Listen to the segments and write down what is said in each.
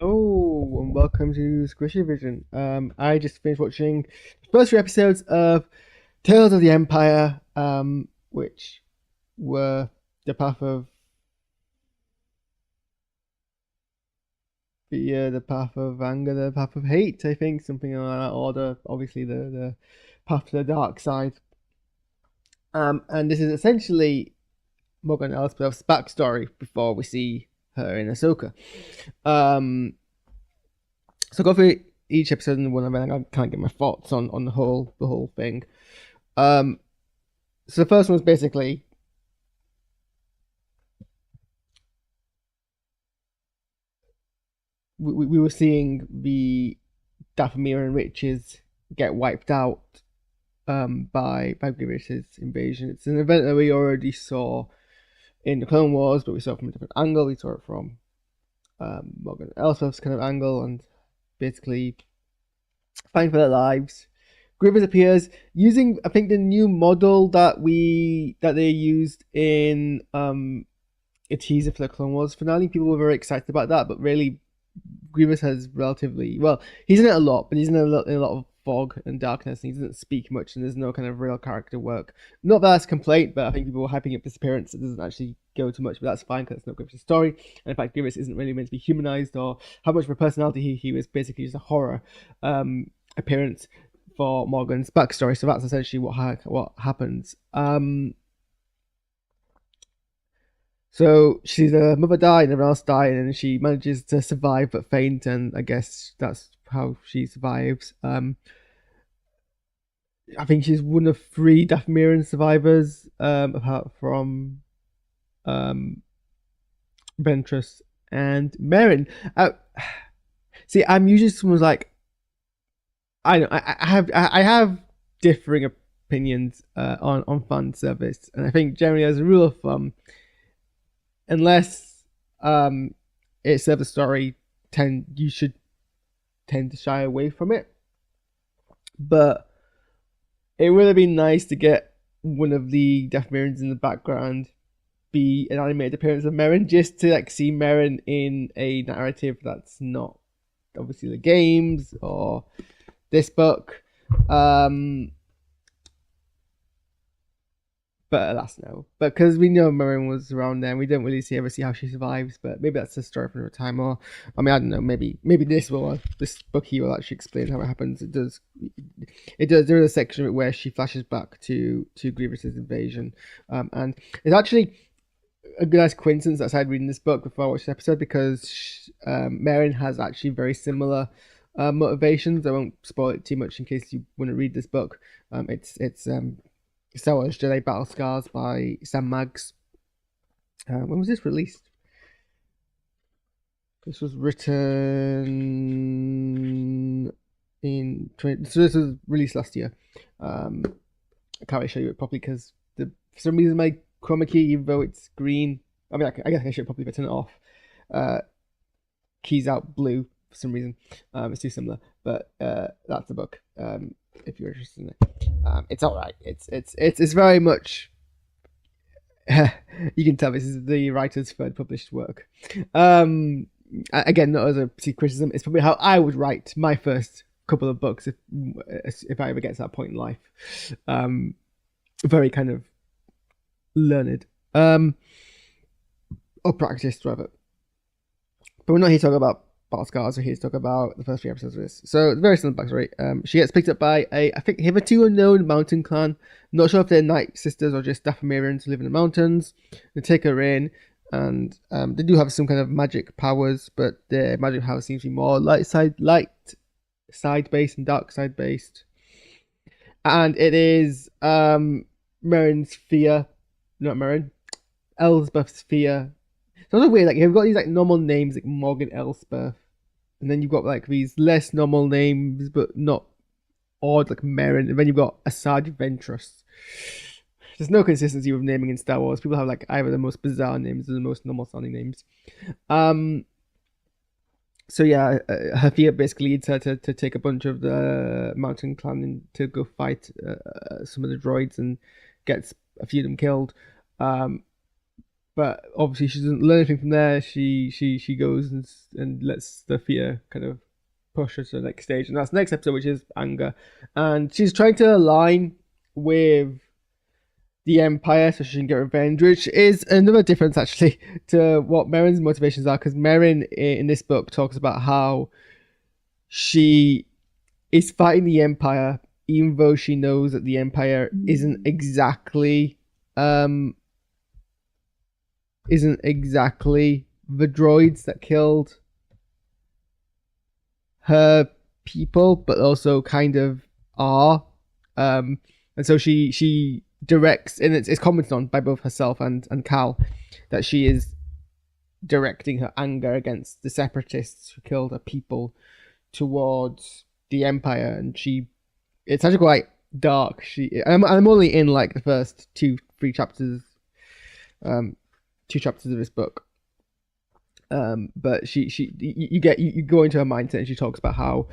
Oh, and welcome to SquishiVision. I just finished watching the first three episodes of Tales of the Empire, which were the path of fear, the path of anger, the path of hate. I think something in that order. Obviously, the path to the dark side. And this is essentially Morgan Elsbeth's backstory before we see her in Ahsoka. Um, so go through each episode in one, and then I can't get my thoughts on the whole thing. Um, so the first one was basically we were seeing the Dathomir and Riches get wiped out by Grievous's invasion. It's an event that we already saw in the Clone Wars, but we saw it from a different angle. We saw it from Morgan Elsbeth's kind of angle, and basically fighting for their lives. Grievous appears using, I think, the new model that they used in a teaser for the Clone Wars finale. People were very excited about that, but really, Grievous has relatively well. He's in it a lot, but he's in a lot of fog and darkness, and he doesn't speak much, and there's no kind of real character work. Not that that's a complaint, but I think people were hyping up this appearance. It doesn't actually go too much, but that's fine because it's not Grievous' story. And in fact, Grievous isn't really meant to be humanized or have much of a personality. He was basically just a horror appearance for Morgan's backstory. So that's essentially what happens. So she's a mother died and everyone else died, and she manages to survive but faint, and I guess that's how she survives. I think she's one of three Dathomirian survivors, apart from um, Ventress and Merrin. See, I'm usually someone's like, I know I have differing opinions on fan service, and I think generally as a rule of thumb, unless it serves a story, you should tend to shy away from it. But it would have been nice to get one of the Dathomirians in the background be an animated appearance of Merrin, just to like see Merrin in a narrative that's not obviously the games or this book. But alas, no. But because we know Merrin was around then, we don't really see how she survives. But maybe that's a story for another time. Or I mean, I don't know. Maybe this book here will actually explain how it happens. It does. It does. There is a section of it where she flashes back to Grievous's invasion, and it's actually a nice coincidence that I started reading this book before I watched this episode, because Merrin has actually very similar motivations. I won't spoil it too much in case you want to read this book. It's Star Wars Jedi Battle Scars by Sam Maggs. When was this released? This was written in 20, so this was released last year. I can't really show you it properly because for some reason my chroma key, even though it's green, I mean, I guess I can show it properly if I turn it off. Keys out blue for some reason. It's too similar, but that's the book. If you're interested in it, it's all right. It's very much. You can tell this is the writer's third published work. Again, not as a criticism. It's probably how I would write my first couple of books if I ever get to that point in life. Very kind of learned, or practiced rather. But we're not here to talk about Battle Scars. We're here to talk about the first three episodes of this. So it's very simple backstory. She gets picked up by I think hitherto unknown mountain clan. Not sure if they're Night Sisters or just Dathomirians who live in the mountains. They take her in, and they do have some kind of magic powers, but their magic powers seems to be more light side based and dark side based. And it is Merrin's fear, not Merrin, Elsbeth's fear. It's also weird, like you've got these like normal names like Morgan Elsbeth, and then you've got like these less normal names but not odd like Merrin, and then you've got Asajj Ventress. There's no consistency with naming in Star Wars. People have like either the most bizarre names or the most normal sounding names. So yeah, her fear basically leads her to take a bunch of the mountain clan and to go fight some of the droids and gets a few of them killed. But but obviously she doesn't learn anything from there. She goes and lets the fear kind of push her to the next stage, and that's the next episode, which is anger, and she's trying to align with the Empire so she can get revenge, which is another difference actually to what Merrin's motivations are, because Merrin in this book talks about how she is fighting the Empire even though she knows that the Empire isn't exactly the droids that killed her people, but also kind of are. And so she directs, and it's commented on by both herself and Cal, that she is directing her anger against the separatists who killed her people towards the Empire, and it's actually quite dark. I'm only in like the first 2-3 chapters, 2 chapters of this book, but you go into her mindset, and she talks about how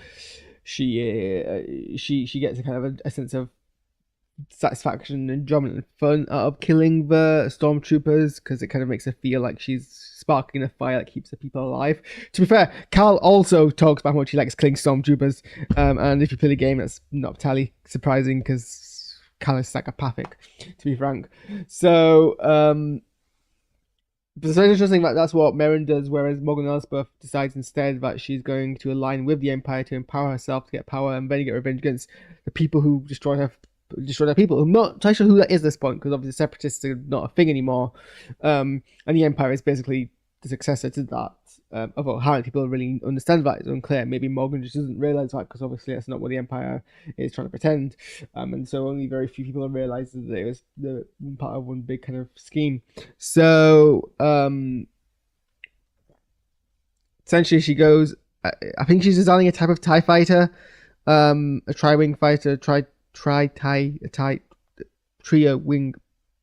she gets a kind of a sense of satisfaction, enjoyment, and fun out of killing the stormtroopers, because it kind of makes her feel like she's sparking a fire that keeps the people alive. To be fair, Cal also talks about how much he likes killing stormtroopers, and if you play the game, that's not entirely surprising because Cal is psychopathic, to be frank. So but it's interesting that that's what Merrin does, whereas Morgan Elsbeth decides instead that she's going to align with the Empire to empower herself to get power and then get revenge against the people who destroy their people. I'm not entirely sure who that is at this point, because obviously separatists are not a thing anymore, and the Empire is basically the successor to that. Although how many people really understand that is unclear. Maybe Morgan just doesn't realise that, because obviously that's not what the Empire is trying to pretend, and so only very few people have realised that it was the part of one big kind of scheme. So essentially she goes, I think she's designing a type of TIE fighter, a tri-wing fighter, trio wing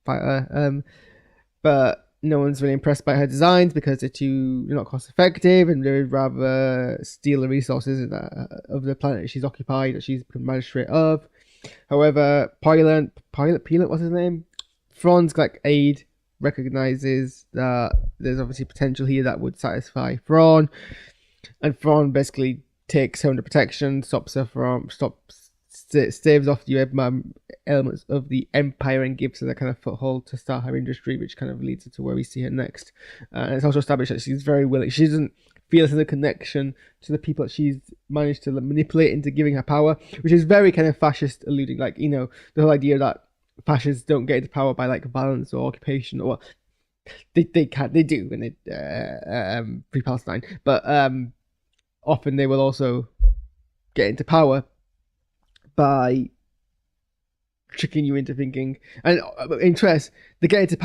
fighter, but no one's really impressed by her designs because they're not cost effective, and they'd rather steal the resources of the planet she's occupied, that she's become magistrate of. However, Pilot, what's his name? Thrawn's like aide recognizes that there's obviously potential here that would satisfy Thrawn, and Thrawn basically takes her under protection, staves off the elements of the Empire and gives her that kind of foothold to start her industry, which kind of leads her to where we see her next. And it's also established that she's very willing. She doesn't feel a connection to the people that she's managed to manipulate into giving her power, which is very kind of fascist alluding, like, you know, the whole idea that fascists don't get into power by like violence or occupation, or they do when they free Palestine, but often they will also get into power by tricking you into thinking, and interest, they get into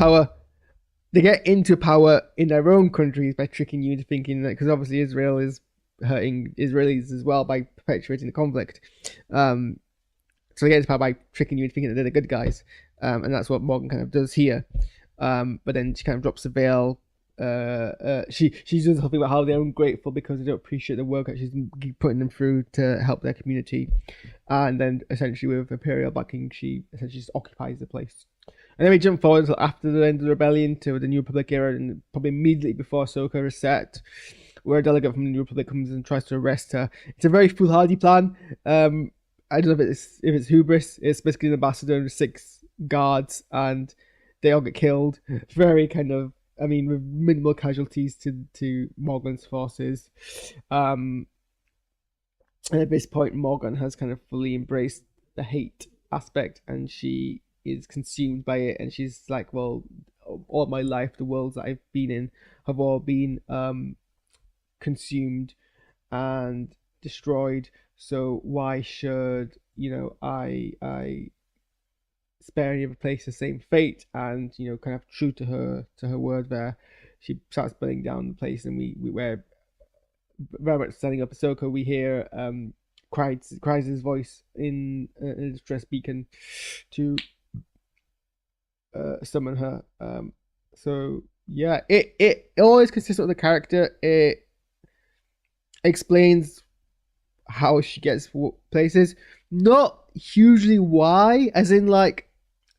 power in their own countries by tricking you into thinking that, because obviously Israel is hurting Israelis as well by perpetuating the conflict. So they get into power by tricking you into thinking that they're the good guys, and that's what Morgan kind of does here. But then she kind of drops the veil. She does something about how they're ungrateful because they don't appreciate the work that she's putting them through to help their community, and then essentially with Imperial backing, she essentially just occupies the place. And then we jump forward until after the end of the rebellion to the New Republic era, and probably immediately before Ahsoka is set, where a delegate from the New Republic comes and tries to arrest her. It's a very foolhardy plan. I don't know if it's hubris. It's basically an ambassador and 6 guards, and they all get killed. Very kind of, I mean, with minimal casualties to Morgan's forces. And at this point, Morgan has kind of fully embraced the hate aspect, and she is consumed by it. And she's like, well, all my life, the worlds that I've been in have all been consumed and destroyed. So why should, you know, I spare any other place the same fate? And, you know, kind of true to her word there, she starts burning down the place, and we're very much setting up Ahsoka. We hear Kryze's voice in a distress beacon to summon her. So yeah, it always consists of the character. It explains how she gets places, not hugely why, as in like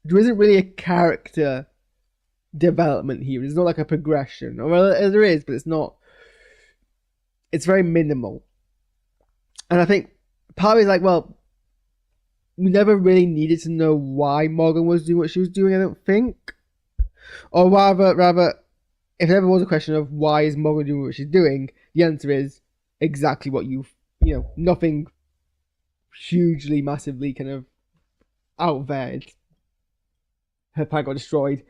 there isn't really a character development here. There's not like a progression, or well, there is, but it's not. It's very minimal, and I think part of it is like, well, we never really needed to know why Morgan was doing what she was doing. I don't think, or rather, if there ever was a question of why is Morgan doing what she's doing, the answer is exactly what nothing hugely, massively kind of out there. Her planet got destroyed,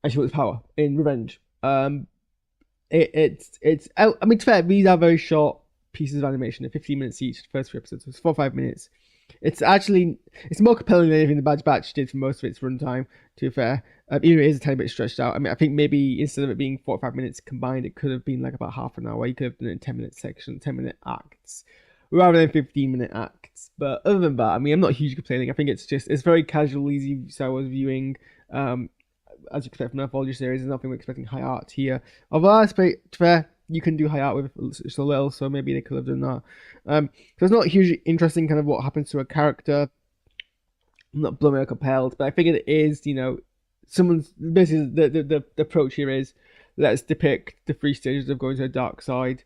and she wants power in revenge. I mean, to be fair, these are very short pieces of animation. They're 15 minutes each. The first 3 episodes, so it's 4 or 5 minutes. It's more compelling than anything the Bad Batch did for most of its runtime. To be fair, even it is a tiny bit stretched out. I mean, I think maybe instead of it being 4 or 5 minutes combined, it could have been like about half an hour. You could have done it in 10-minute sections, 10-minute acts, rather than 15-minute acts. But other than that, I mean, I'm not hugely complaining. I think it's very casual, easy Star Wars viewing. As you expect from an anthology series, there's nothing we're expecting high art here. Although, I suppose, to be fair, you can do high art with just a little, so maybe they could have done that. So it's not hugely interesting kind of what happens to a character. I'm not blowing up compelled, but I think it is, someone's basically the approach here is, let's depict the 3 stages of going to the dark side.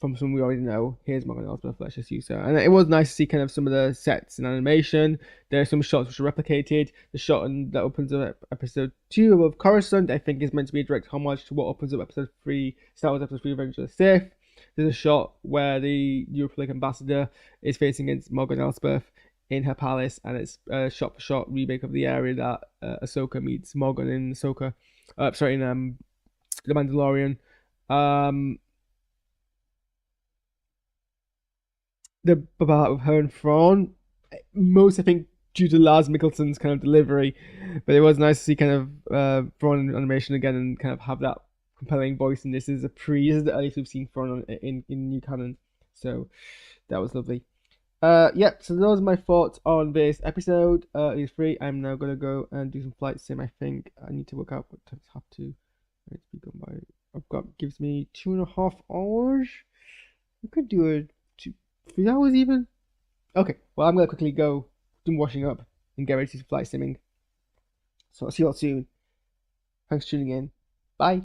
From someone we already know. Here's Morgan Elsbeth, let's just use her. And it was nice to see kind of some of the sets and animation. There are some shots which are replicated. The shot that opens up episode 2 of Coruscant, I think, is meant to be a direct homage to what opens up episode 3, Star Wars episode 3, Revenge of the Sith. There's a shot where the New Republic ambassador is facing against Morgan Elsbeth in her palace, and it's a shot-for-shot remake of the area that Ahsoka meets Morgan in Ahsoka. In The Mandalorian. The part of her and Thrawn, most I think due to Lars Mikkelson's kind of delivery, but it was nice to see kind of Thrawn in animation again and kind of have that compelling voice. And this is the earliest we've seen Thrawn in new canon, so that was lovely. So those are my thoughts on this episode. It's free. I'm now gonna go and do some flight sim. I think I need to work out what times I have to. It's be gone by. Gives me 2.5 hours. I could do it. 3 hours even? Okay, well, I'm going to quickly go do washing up and get ready to flight simming. So I'll see you all soon. Thanks for tuning in. Bye.